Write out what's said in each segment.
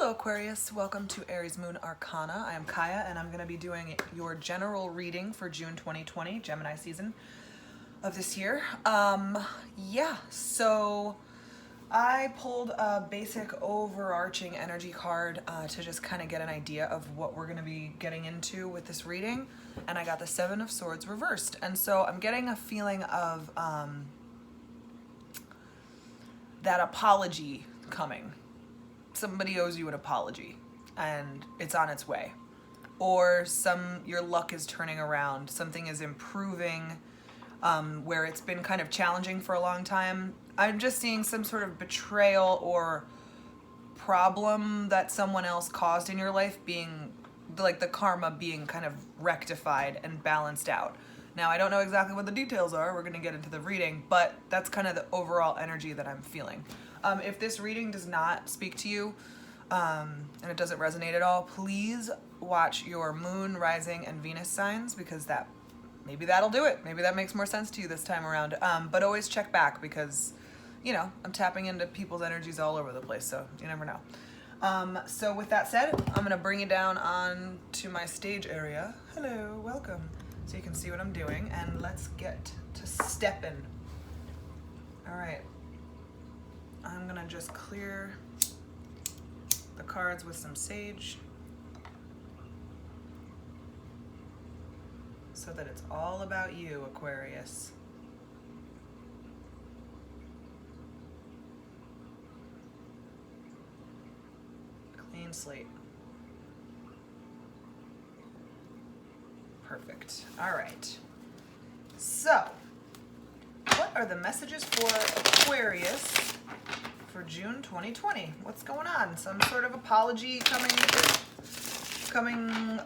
Hello Aquarius, welcome to Aries Moon Arcana. I am Kaya and I'm going to be doing your general reading for June 2020, Gemini season of this year. So I pulled a basic overarching energy card to just kind of get an idea of what we're going to be getting into with this reading. And I got the Seven of Swords reversed. And so I'm getting a feeling of that apology coming. Somebody owes you an apology and it's on its way, or your luck is turning around, something is improving where it's been kind of challenging for a long time. I'm just seeing some sort of betrayal or problem that someone else caused in your life being like the karma being kind of rectified and balanced out. Now, I don't know exactly what the details are. We're going to get into the reading, but that's kind of the overall energy that I'm feeling. If this reading does not speak to you and it doesn't resonate at all, please watch your moon, rising, and Venus signs because maybe that'll do it. Maybe that makes more sense to you this time around. But always check back because, I'm tapping into people's energies all over the place, so you never know. So with that said, I'm going to bring you down on to my stage area. Hello, welcome. So you can see what I'm doing, and let's get to stepping. All right. I'm gonna just clear the cards with some sage so that it's all about you, Aquarius. Clean slate. Perfect. All right. So, what are the messages for Aquarius for June 2020? What's going on? Some sort of apology coming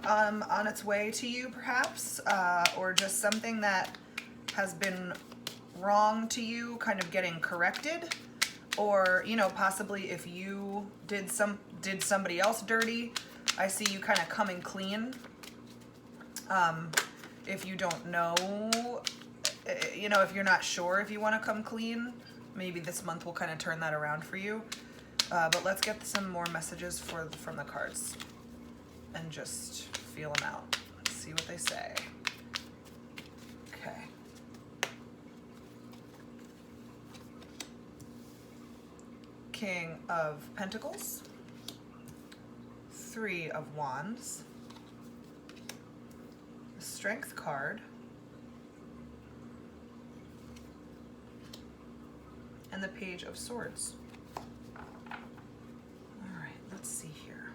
on its way to you, perhaps, or just something that has been wrong to you, kind of getting corrected, or possibly if you did somebody else dirty. I see you kind of coming clean. If you don't know, if you're not sure if you want to come clean, maybe this month will kind of turn that around for you. But let's get some more messages from the cards and just feel them out. Let's see what they say. Okay. King of Pentacles, Three of Wands, Strength card, and the Page of Swords. All right, let's see here.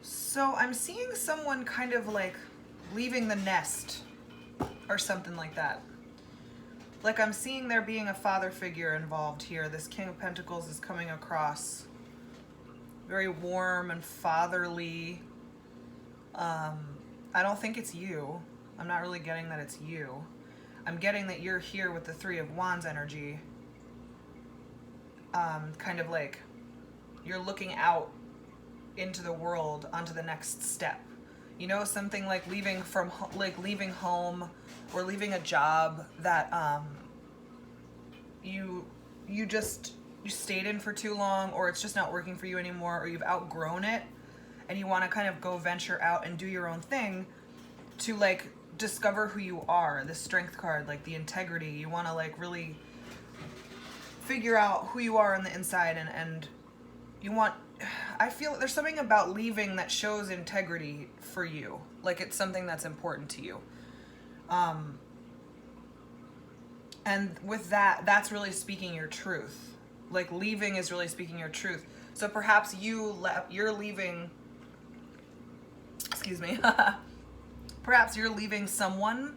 So I'm seeing someone kind of like leaving the nest or something like that. Like I'm seeing there being a father figure involved here. This King of Pentacles is coming across very warm and fatherly. I don't think it's you. I'm not really getting that it's you. I'm getting that you're here with the Three of Wands energy. Kind of like you're looking out into the world onto the next step. Something like leaving home or leaving a job that you stayed in for too long, or it's just not working for you anymore, or you've outgrown it and you want to kind of go venture out and do your own thing to like discover who you are. The Strength card, like the integrity, you want to like really figure out who you are on the inside, and I feel there's something about leaving that shows integrity for you. Like it's something that's important to you. And with that's really speaking your truth. Like leaving is really speaking your truth. So perhaps you're leaving, excuse me, perhaps you're leaving someone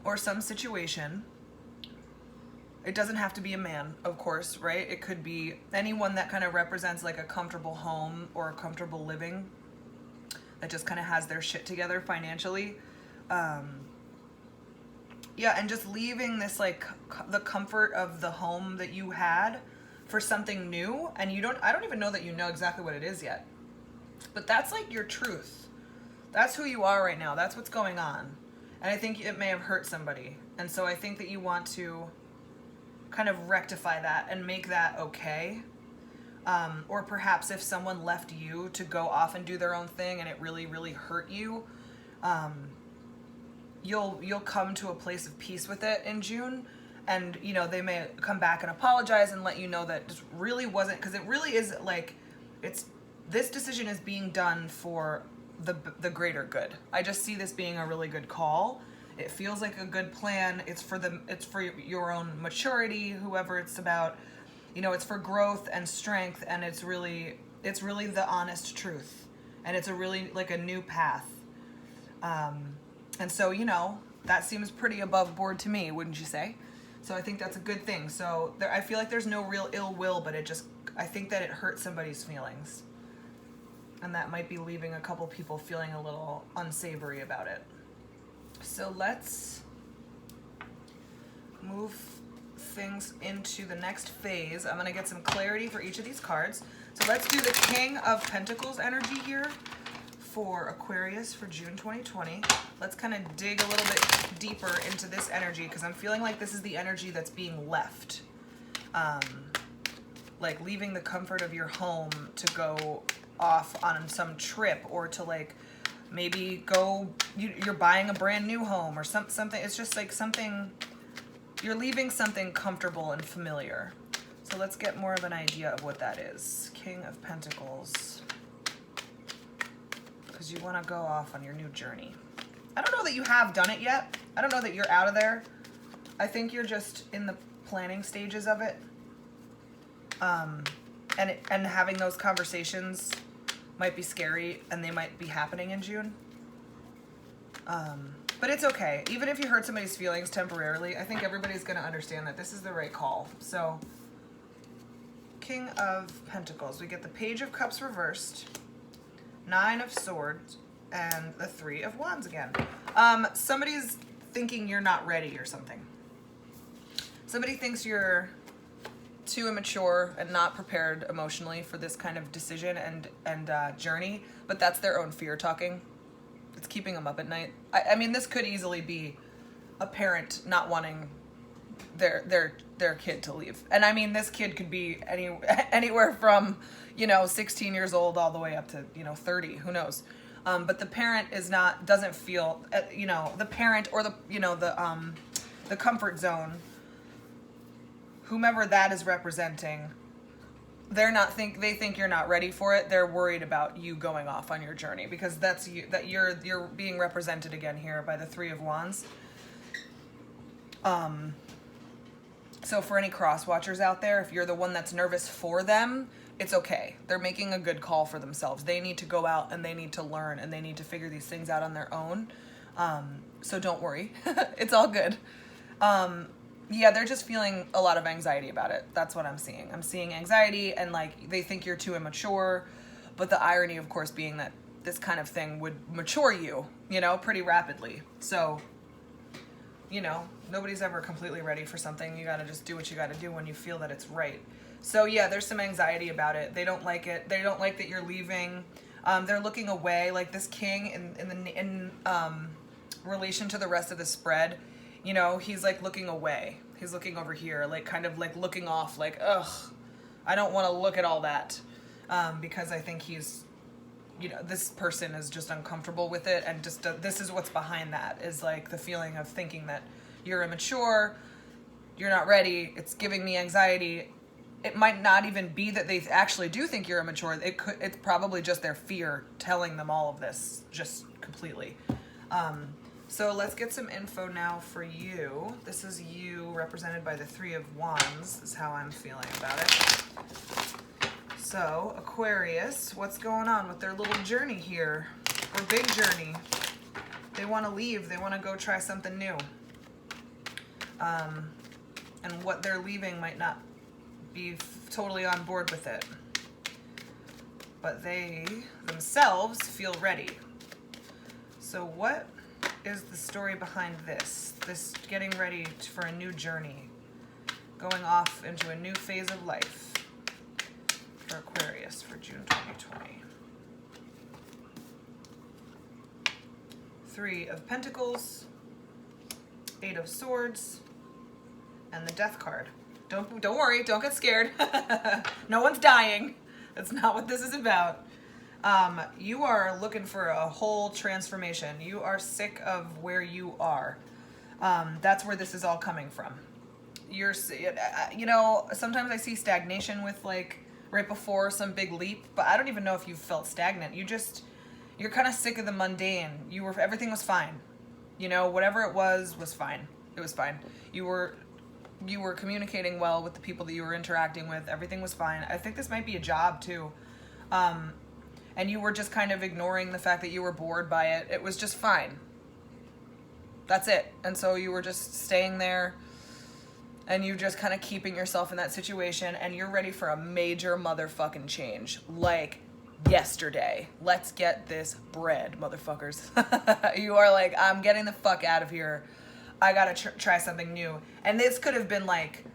or some situation. It doesn't have to be a man, of course, right? It could be anyone that kind of represents like a comfortable home or a comfortable living that just kind of has their shit together financially. Yeah, and just leaving this like the comfort of the home that you had for something new, and I don't even know that you know exactly what it is yet. But that's like your truth. That's who you are right now. That's what's going on. And I think it may have hurt somebody. And so I think that you want to kind of rectify that and make that okay. Or perhaps if someone left you to go off and do their own thing and it really, really hurt you, you'll come to a place of peace with it in June. And, you know, they may come back and apologize and let you know that it really wasn't, because it really is like, this decision is being done for the greater good. I just see this being a really good call. It feels like a good plan. It's for your own maturity, whoever it's about. You know, it's for growth and strength, and it's really the honest truth, and it's a really like a new path. And so, you know, that seems pretty above board to me, wouldn't you say? So I think that's a good thing. So I feel like there's no real ill will, but I think that it hurts somebody's feelings. And that might be leaving a couple people feeling a little unsavory about it. So let's move things into the next phase. I'm going to get some clarity for each of these cards. So let's do the King of Pentacles energy here for Aquarius for June 2020. Let's kind of dig a little bit deeper into this energy, because I'm feeling like this is the energy that's being left. Like leaving the comfort of your home to go off on some trip, or to like maybe you're buying a brand new home or something. It's just like something, you're leaving something comfortable and familiar. So let's get more of an idea of what that is. King of Pentacles. Because you want to go off on your new journey. I don't know that you have done it yet. I don't know that you're out of there. I think you're just in the planning stages of it. And having those conversations might be scary, and they might be happening in June. But it's okay. Even if you hurt somebody's feelings temporarily, I think everybody's going to understand that this is the right call. So, King of Pentacles. We get the Page of Cups reversed, 9 of Swords, and the 3 of Wands again. Somebody's thinking you're not ready or something. Somebody thinks you're too immature and not prepared emotionally for this kind of decision and journey, but that's their own fear talking. It's keeping them up at night. I mean, this could easily be a parent not wanting their kid to leave. And I mean, this kid could be anywhere from, 16 years old all the way up to, 30, who knows. But the parent doesn't feel, the parent or the comfort zone, whomever that is representing, they think you're not ready for it. They're worried about you going off on your journey, because you're being represented again here by the 3 of Wands. So for any cross watchers out there, if you're the one that's nervous for them, it's okay. They're making a good call for themselves. They need to go out and they need to learn and they need to figure these things out on their own. So don't worry. It's all good. Yeah, they're just feeling a lot of anxiety about it. That's what I'm seeing. I'm seeing anxiety, and like they think you're too immature, but the irony, of course, being that this kind of thing would mature you, pretty rapidly. So, nobody's ever completely ready for something. You got to just do what you got to do when you feel that it's right. So yeah, there's some anxiety about it. They don't like it. They don't like that you're leaving. They're looking away. Like this king in relation to the rest of the spread, he's like looking away. He's looking over here, like kind of like looking off, like, ugh, I don't want to look at all that, because I think he's, this person is just uncomfortable with it, and just this is what's behind that, is like the feeling of thinking that you're immature, you're not ready, it's giving me anxiety. It might not even be that they actually do think you're immature. It's probably just their fear telling them all of this, just completely. So let's get some info now for you. This is you represented by the 3 of Wands, is how I'm feeling about it. So Aquarius, what's going on with their little journey here, or big journey? They want to leave. They want to go try something new. And what they're leaving might not be totally on board with it, but they themselves feel ready. So what is the story behind this getting ready for a new journey, going off into a new phase of life for Aquarius for June 2020? Three of Pentacles, Eight of Swords, and the Death card. Don't worry, don't get scared. No one's dying. That's not what this is about. You are looking for a whole transformation. You are sick of where you are. That's where this is all coming from. You're, you know, sometimes I see stagnation with like right before some big leap, but I don't even know if you felt stagnant. You're kind of sick of the mundane. Everything was fine. You know, whatever it was fine. It was fine. You were communicating well with the people that you were interacting with. Everything was fine. I think this might be a job too. And you were just kind of ignoring the fact that you were bored by it. It was just fine. That's it. And so you were just staying there and you just kind of keeping yourself in that situation, and you're ready for a major motherfucking change. Like yesterday. Let's get this bread, motherfuckers. You are like, I'm getting the fuck out of here. I gotta try something new. And this could have been like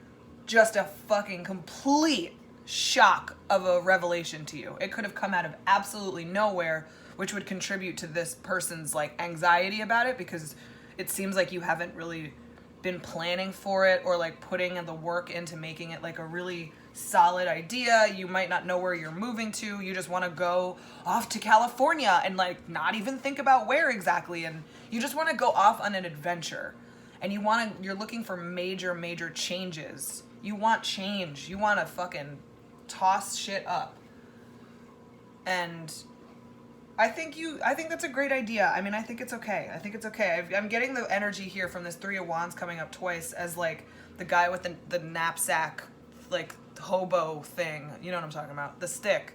just a fucking complete shock of a revelation to you. It could have come out of absolutely nowhere, which would contribute to this person's like anxiety about it, because it seems like you haven't really been planning for it or like putting the work into making it like a really solid idea. You might not know where you're moving to. You just want to go off to California and like not even think about where exactly, and you just want to go off on an adventure. And you're looking for major changes. You want change. You want to fucking toss shit up. And I think that's a great idea. I mean, I think it's okay. I'm getting the energy here from this Three of Wands coming up twice as like the guy with the knapsack, like hobo thing. You know what I'm talking about? The stick.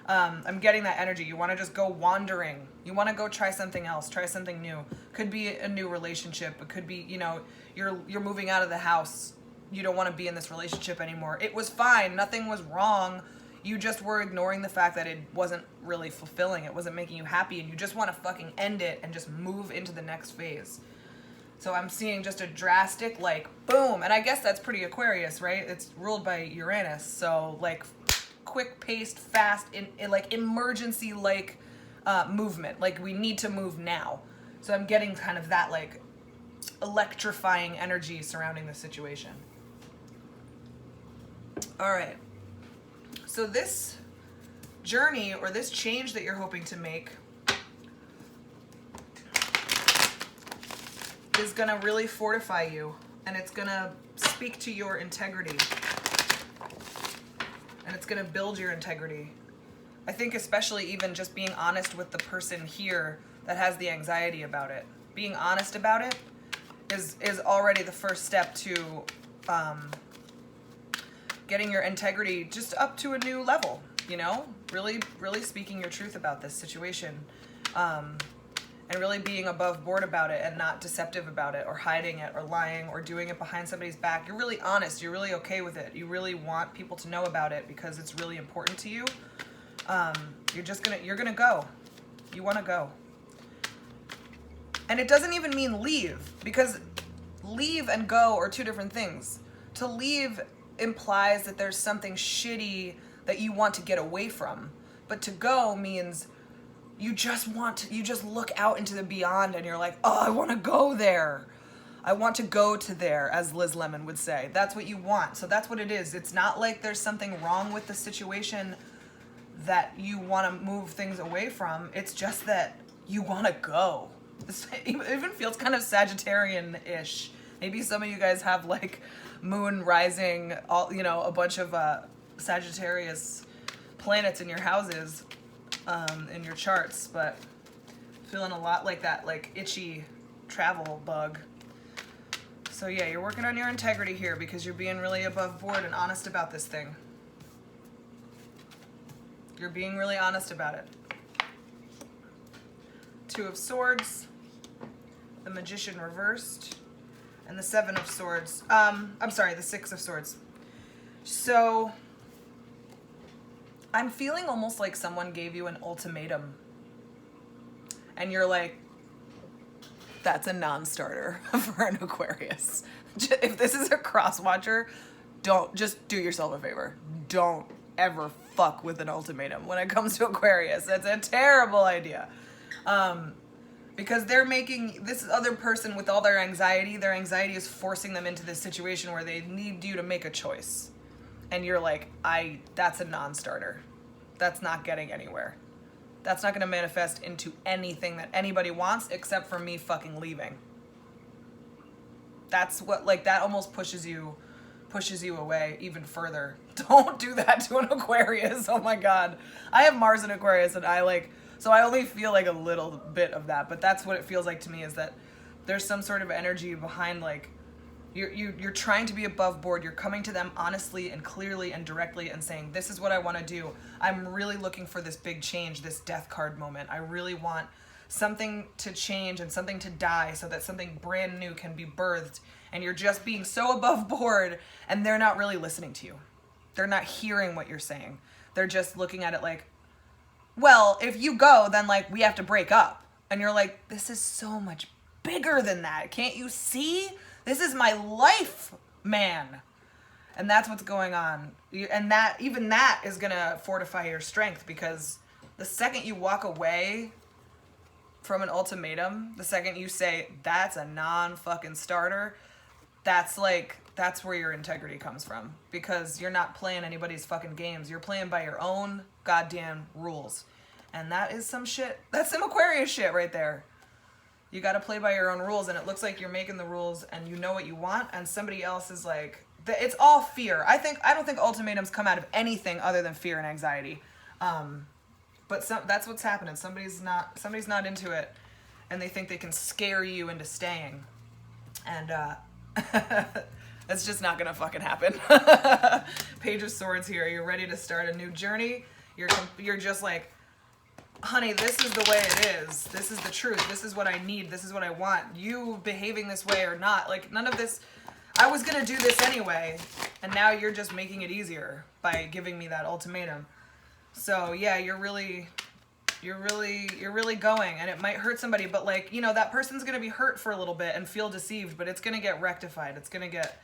I'm getting that energy. You want to just go wandering. You want to go try something else, try something new. Could be a new relationship. It could be, you know, you're moving out of the house. You don't want to be in this relationship anymore. It was fine. Nothing was wrong. You just were ignoring the fact that it wasn't really fulfilling. It wasn't making you happy, and you just want to fucking end it and just move into the next phase. So I'm seeing just a drastic, like, boom. And I guess that's pretty Aquarius, right? It's ruled by Uranus. So, like, quick-paced, fast, in like, emergency-like movement. Like, we need to move now. So I'm getting kind of that, like, electrifying energy surrounding the situation. All right. So this journey or this change that you're hoping to make is going to really fortify you, and it's going to speak to your integrity, and it's going to build your integrity. I think especially even just being honest with the person here that has the anxiety about it. Being honest about it is already the first step to getting your integrity just up to a new level, you know? Really speaking your truth about this situation. And really being above board about it and not deceptive about it or hiding it or lying or doing it behind somebody's back. You're really honest. You're really okay with it. You really want people to know about it because it's really important to you. You're gonna go. You wanna go. And it doesn't even mean leave, because leave and go are two different things. To leave implies that there's something shitty that you want to get away from. But to go means you just look out into the beyond and you're like, oh, I want to go there. I want to go to there, as Liz Lemon would say. That's what you want. So that's what it is. It's not like there's something wrong with the situation that you want to move things away from. It's just that you want to go. It even feels kind of Sagittarian-ish. Maybe some of you guys have like moon rising, a bunch of Sagittarius planets in your houses, in your charts, but feeling a lot like that, like itchy travel bug. So yeah, you're working on your integrity here because you're being really above board and honest about this thing. You're being really honest about it. Two of Swords, the Magician reversed, and the Seven of Swords. The Six of Swords. So I'm feeling almost like someone gave you an ultimatum. And you're like, that's a non-starter for an Aquarius. If this is a cross-watcher, just do yourself a favor. Don't ever fuck with an ultimatum when it comes to Aquarius. That's a terrible idea. Because they're making this other person with all their anxiety is forcing them into this situation where they need you to make a choice. And you're like, that's a non-starter. That's not getting anywhere. That's not going to manifest into anything that anybody wants except for me fucking leaving. That's what, like, that almost pushes you away even further. Don't do that to an Aquarius. Oh my God. I have Mars in Aquarius, and so I only feel like a little bit of that, but that's what it feels like to me, is that there's some sort of energy behind, like, you're trying to be above board. You're coming to them honestly and clearly and directly and saying, this is what I want to do. I'm really looking for this big change, this death card moment. I really want something to change and something to die so that something brand new can be birthed. And you're just being so above board, and they're not really listening to you. They're not hearing what you're saying. They're just looking at it like, well, if you go, then, like, we have to break up. And you're like, this is so much bigger than that. Can't you see? This is my life, man. And that's what's going on. And even that is going to fortify your strength, because the second you walk away from an ultimatum, the second you say, that's a non-fucking starter, that's where your integrity comes from. Because you're not playing anybody's fucking games. You're playing by your own goddamn rules. And that is some shit. That's some Aquarius shit right there. You got to play by your own rules, and it looks like you're making the rules and you know what you want, and somebody else is like, it's all fear. I don't think ultimatums come out of anything other than fear and anxiety. But that's what's happening. Somebody's not into it, and they think they can scare you into staying. And that's just not gonna fucking happen. Page of Swords here. You're ready to start a new journey. You're just like, honey, this is the way it is. This is the truth. This is what I need. This is what I want. You behaving this way or not, like, none of this. I was gonna do this anyway, and now you're just making it easier by giving me that ultimatum. So yeah, you're really going, and it might hurt somebody, but, like, you know, that person's gonna be hurt for a little bit and feel deceived, but it's gonna get rectified. It's gonna get,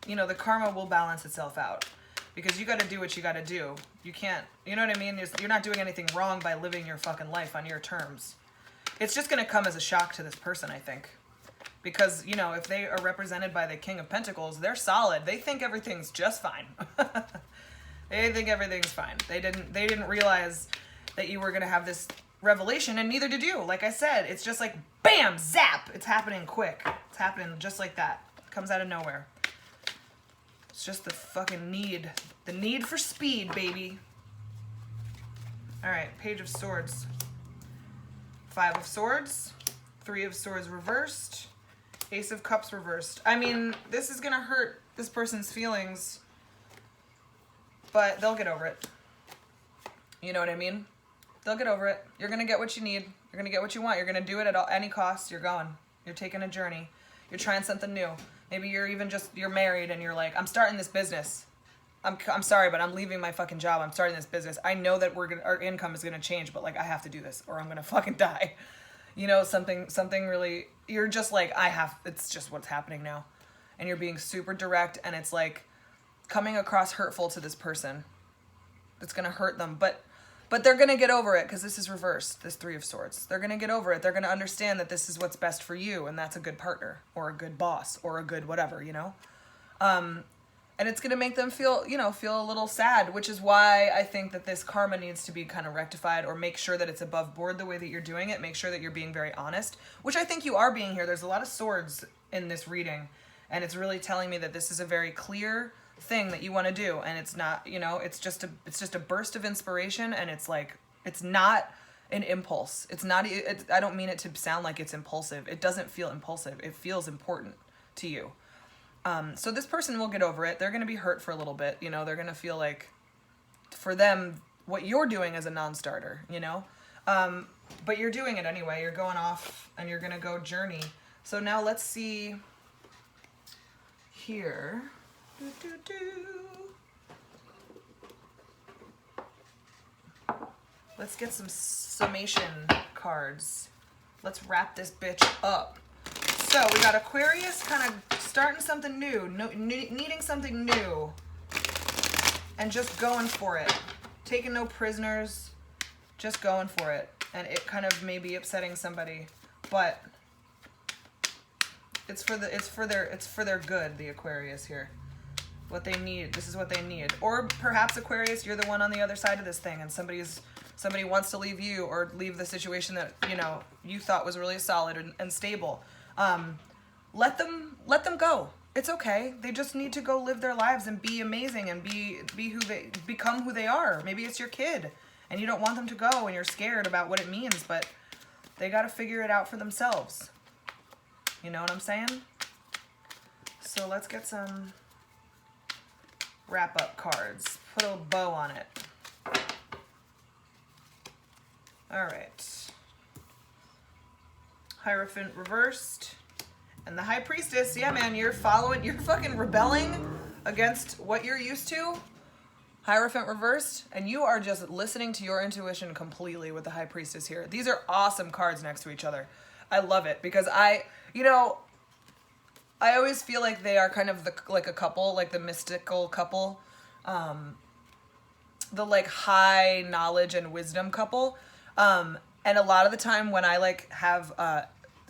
you know, the karma will balance itself out. Because you got to do what you got to do. You can't, you know what I mean? You're not doing anything wrong by living your fucking life on your terms. It's just going to come as a shock to this person, I think. Because, you know, if they are represented by the King of Pentacles, they're solid. They think everything's just fine. They think everything's fine. They didn't realize that you were going to have this revelation, and neither did you. Like I said, it's just like, bam, zap. It's happening quick. It's happening just like that. It comes out of nowhere. It's just the fucking need. The need for speed, baby. Alright, Page of Swords. 5 of Swords. 3 of Swords reversed. Ace of Cups reversed. I mean, this is going to hurt this person's feelings, but they'll get over it. You know what I mean? They'll get over it. You're going to get what you need. You're going to get what you want. You're going to do it at any cost. You're going. You're taking a journey. You're trying something new. Maybe you're even you're married and you're like, I'm starting this business. I'm sorry, but I'm leaving my fucking job. I'm starting this business. I know that our income is going to change, but, like, I have to do this or I'm going to fucking die. You know, something really, you're just like, it's just what's happening now. And you're being super direct, and it's like coming across hurtful to this person. It's going to hurt them, but they're going to get over it, because this is reversed, this 3 of Swords. They're going to get over it. They're going to understand that this is what's best for you, and that's a good partner or a good boss or a good whatever, you know? And it's going to make them feel a little sad, which is why I think that this karma needs to be kind of rectified, or make sure that it's above board the way that you're doing it. Make sure that you're being very honest, which I think you are being here. There's a lot of swords in this reading, and it's really telling me that this is a very clear thing that you want to do, and it's not, you know, it's just a burst of inspiration, and it's like, it's not an impulse. It's not, I don't mean it to sound like it's impulsive. It doesn't feel impulsive. It feels important to you. So this person will get over it. They're going to be hurt for a little bit, you know, they're going to feel like, for them, what you're doing is a non-starter, you know, but you're doing it anyway. You're going off and you're going to go journey. So now let's see here. Let's get some summation cards. Let's wrap this bitch up. So we got Aquarius kind of starting something new, needing something new, and just going for it. Taking no prisoners, just going for it. and it kind of may be upsetting somebody, but it's for their good, the Aquarius here. What they need, this is what they need. Or perhaps, Aquarius, you're the one on the other side of this thing, and somebody wants to leave you or leave the situation that, you know, you thought was really solid and stable. Let them go. It's okay. They just need to go live their lives and be amazing and become who they are. Maybe it's your kid and you don't want them to go and you're scared about what it means, but they got to figure it out for themselves. You know what I'm saying? So let's get some wrap-up cards. Put a bow on it. All right. Hierophant reversed. And the High Priestess. Yeah, man, you're fucking rebelling against what you're used to. Hierophant reversed. And you are just listening to your intuition completely with the High Priestess here. These are awesome cards next to each other. I love it because I always feel like they are kind of like a couple, like the mystical couple, the like high knowledge and wisdom couple. And a lot of the time when I like have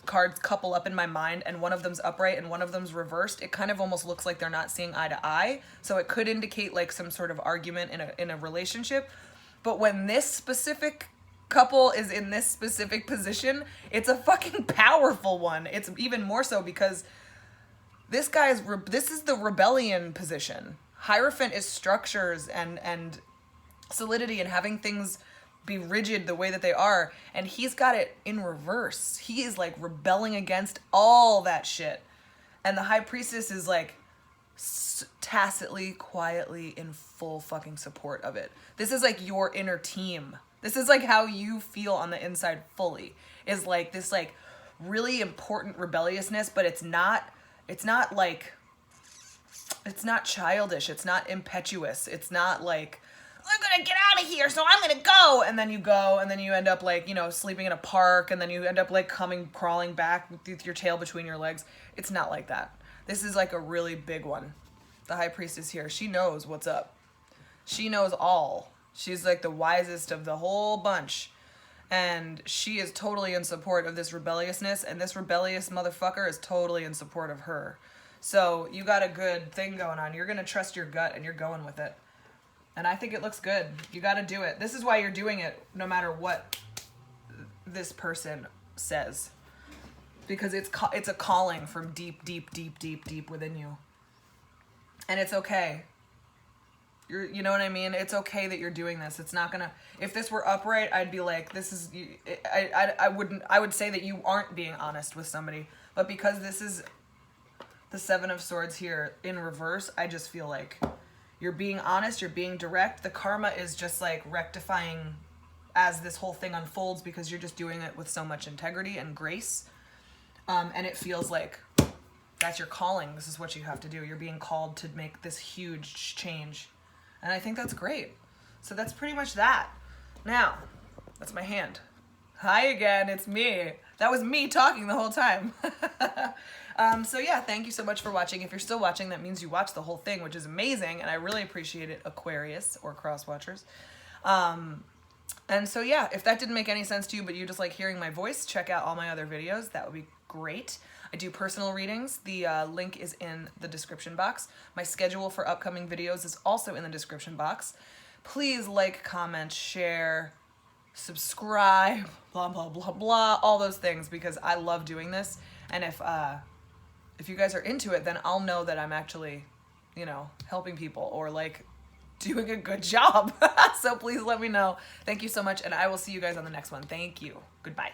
cards couple up in my mind and one of them's upright and one of them's reversed, it kind of almost looks like they're not seeing eye to eye. So it could indicate like some sort of argument in a relationship. But when this specific couple is in this specific position, it's a fucking powerful one. It's even more so because this is the rebellion position. Hierophant is structures and solidity and having things be rigid the way that they are. And he's got it in reverse. He is like rebelling against all that shit. And the High Priestess is like tacitly, quietly in full fucking support of it. This is like your inner team. This is like how you feel on the inside fully. Is like this like really important rebelliousness, but it's not childish. It's not impetuous. It's not like, I'm gonna get out of here, so I'm gonna go. And then you go, and then you end up like, you know, sleeping in a park, and then you end up like crawling back with your tail between your legs. It's not like that. This is like a really big one. The High Priestess here, she knows what's up. She knows all. She's like the wisest of the whole bunch. And she is totally in support of this rebelliousness, and this rebellious motherfucker is totally in support of her. So you got a good thing going on. You're going to trust your gut, and you're going with it. And I think it looks good. You got to do it. This is why you're doing it, no matter what this person says. Because it's a calling from deep, deep, deep, deep, deep within you. And it's okay. You know what I mean? It's okay that you're doing this. It's not gonna, if this were upright, I'd be like, this is, I would say that you aren't being honest with somebody. But because this is the Seven of Swords here in reverse, I just feel like you're being honest, you're being direct. The karma is just like rectifying as this whole thing unfolds because you're just doing it with so much integrity and grace. And it feels like that's your calling. This is what you have to do. You're being called to make this huge change. And I think that's great. So that's pretty much that. Now, that's my hand. Hi again, it's me. That was me talking the whole time. So yeah, thank you so much for watching. If you're still watching, that means you watched the whole thing, which is amazing. And I really appreciate it, Aquarius or cross watchers. And so yeah, if that didn't make any sense to you, but you just like hearing my voice, check out all my other videos. That would be great. I do personal readings. The link is in the description box. My schedule for upcoming videos is also in the description box. Please like, comment, share, subscribe, blah, blah, blah, blah, all those things because I love doing this. And if you guys are into it, then I'll know that I'm actually, you know, helping people or like doing a good job. So please let me know. Thank you so much. And I will see you guys on the next one. Thank you. Goodbye.